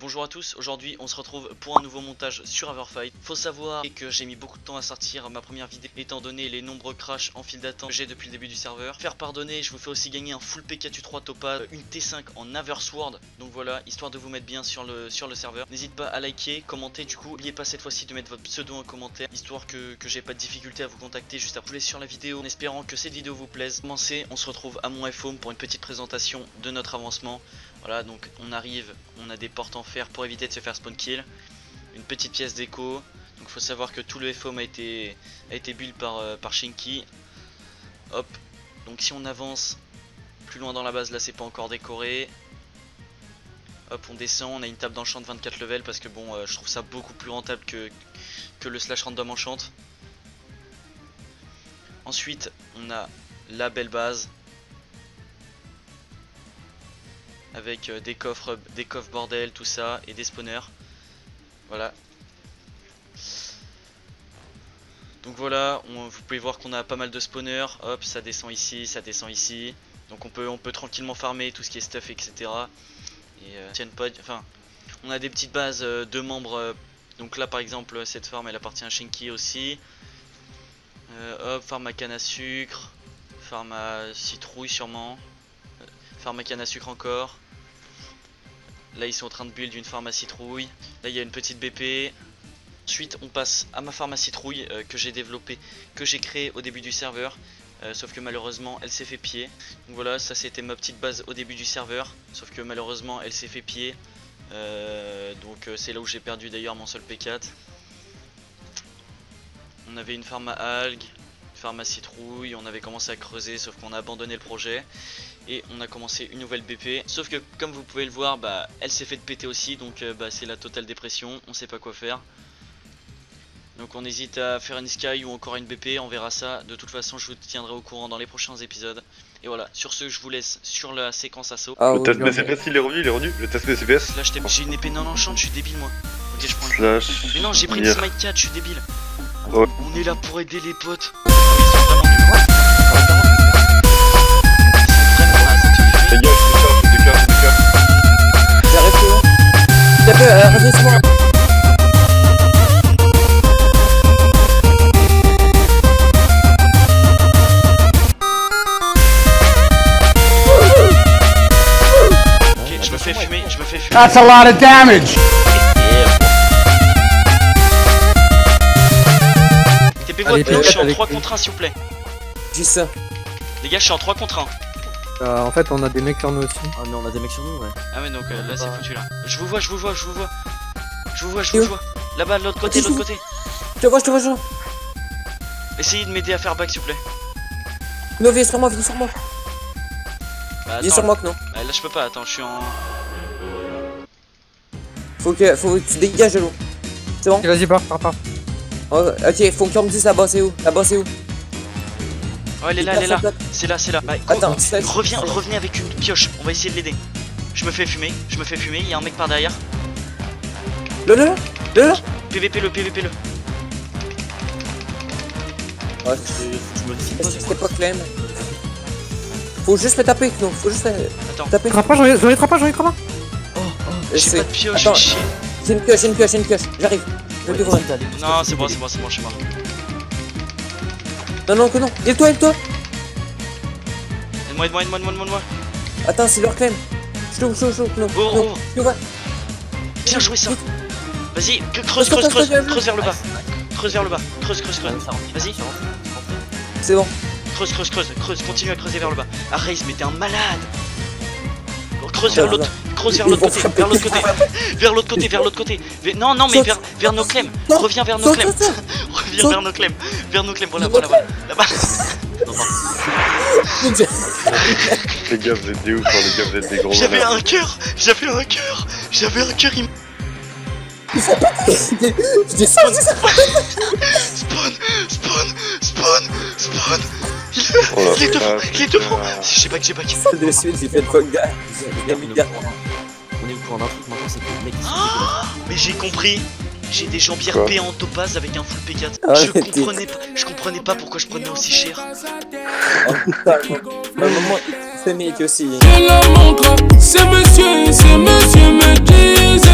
Bonjour à tous, aujourd'hui on se retrouve pour un nouveau montage sur Everfight. Faut savoir que j'ai mis beaucoup de temps à sortir ma première vidéo étant donné les nombreux crashs en file d'attente que j'ai depuis le début du serveur. Faire pardonner, je vous fais aussi gagner un full PKU3 Topaz, une T5 en Aversword. Donc voilà, histoire de vous mettre bien sur le serveur. N'hésite pas à liker, commenter du coup. N'oubliez pas cette fois-ci de mettre votre pseudo en commentaire, histoire que j'ai pas de difficulté à vous contacter juste après. Je vous laisse sur la vidéo en espérant que cette vidéo vous plaise. Commencez, on se retrouve à mon F-Home pour une petite présentation de notre avancement. Voilà, donc on arrive, on a des portes en fer pour éviter de se faire spawn kill. Une petite pièce d'écho. Donc faut savoir que tout le F-Home a été build par Shinky. Hop, donc si on avance plus loin dans la base, là c'est pas encore décoré. Hop, on descend, on a une table d'enchant de 24 levels parce que bon, je trouve ça beaucoup plus rentable que le slash random enchant. Ensuite, on a la belle base. Avec des coffres bordel, tout ça, et des spawners. Voilà. Donc voilà, vous pouvez voir qu'on a pas mal de spawners. Hop, ça descend ici, ça descend ici. Donc on peut tranquillement farmer tout ce qui est stuff, etc. Et tiennent pas, enfin, on a des petites bases de membres. Donc là par exemple, cette farm elle appartient à Shinky aussi. Hop, farm à canne à sucre, farm à citrouille sûrement. Farm à canne à sucre encore. Là ils sont en train de build une farm à citrouille. Là il y a une petite BP. Ensuite on passe à ma farm à citrouille que j'ai développée, que j'ai créée au début du serveur. Sauf que malheureusement elle s'est fait piller. Donc voilà, ça c'était ma petite base au début du serveur. Sauf que malheureusement elle s'est fait piller. Donc c'est là où j'ai perdu d'ailleurs mon seul P4. On avait une farm à algues, une farm à citrouille. On avait commencé à creuser sauf qu'on a abandonné le projet. Et on a commencé une nouvelle BP. Sauf que comme vous pouvez le voir, bah, elle s'est fait péter aussi. Donc c'est la totale dépression. On sait pas quoi faire. Donc on hésite à faire une sky ou encore une BP. On verra ça. De toute façon je vous tiendrai au courant dans les prochains épisodes. Et voilà, sur ce je vous laisse sur la séquence assaut. Le test BCPS il est revenu, le test BCPS. Là j'ai une épée non enchant, je suis débile moi. Ok, je prends une... Slash. Mais non, j'ai pris une smite 4, je suis débile. Ouais. On est là pour aider les potes. Les gars, je décale. J'arrive plus loin. T'as peu, redescends-moi. Ok, je me fais fumer. That's a lot of damage. TP-vous à gauche, je suis en 3 contre 1 s'il vous plaît. Juste ça. Les gars, je suis en 3 contre 1. En fait, on a des mecs sur nous aussi. Ah, mais on a des mecs sur nous, ouais. Ah ouais, donc là c'est foutu là. Je vous vois. Là-bas, de l'autre côté, Je te vois. Essayez de m'aider à faire back s'il vous plaît. Non, viens sur moi. Bah, Viens attends. sur moi, que non. Là je peux pas, attends, je suis en... Faut que tu dégages de l'eau. C'est bon? Vas-y, pars. Oh, ok, faut qu'on me dise là-bas, c'est où? Oh, elle est là. C'est là. Bah, Attends, revenez avec une pioche, on va essayer de l'aider. Je me fais fumer, il y a un mec par derrière. Le PVP le. Ouais, je me décide pas. C'était pas Clem. Faut juste me taper, non? Faut juste Attends. taper. J'en ai trois pas. J'ai pas de pioche, Attends, chier. j'ai une pioche. J'arrive. Non, c'est bon, je suis mort. Non, que non. Aide-toi. Aide-moi. Attends, c'est leur Clem. Chaud. Non. Oh. Tu vois? Bien joué ça. Vas-y, creuse vers le bas. Creuse. Vas-y. C'est bon. Creuse, continue à creuser vers le bas. Ah, Raze, mais t'es un malade. Creuse vers l'autre côté. Non, mais vers nos clem. Reviens vers nos clem. Voilà. Là-bas. Les gars, vous êtes des ouf, les gars, vous êtes des gros J'avais malades. un cœur. Je descends. Spawn. Oh Il est devant. J'ai back. De suite, j'ai fait le fuck gars. On est au courant d'un truc maintenant, c'est que le mec Mais j'ai compris. J'ai des jambières Quoi? P en topaz avec un full P4. Ah, Je comprenais pas pourquoi je prenais aussi cher. Oh putain, à un moment, c'est Mick aussi. Je le montre, ces messieurs me disent